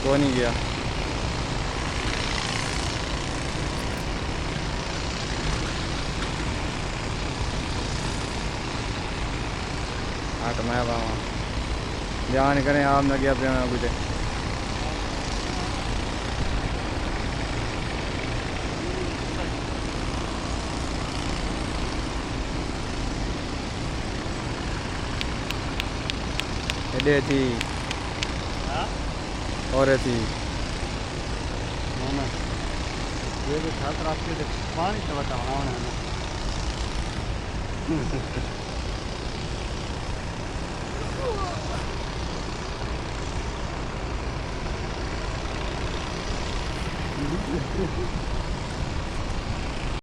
वो नहीं गया। हाँ तो मैं वहाँ ध्यान करें आप न गया पे कुछ एडे थी और थी ना ये भी छात्र आपके पानी से बताओ ना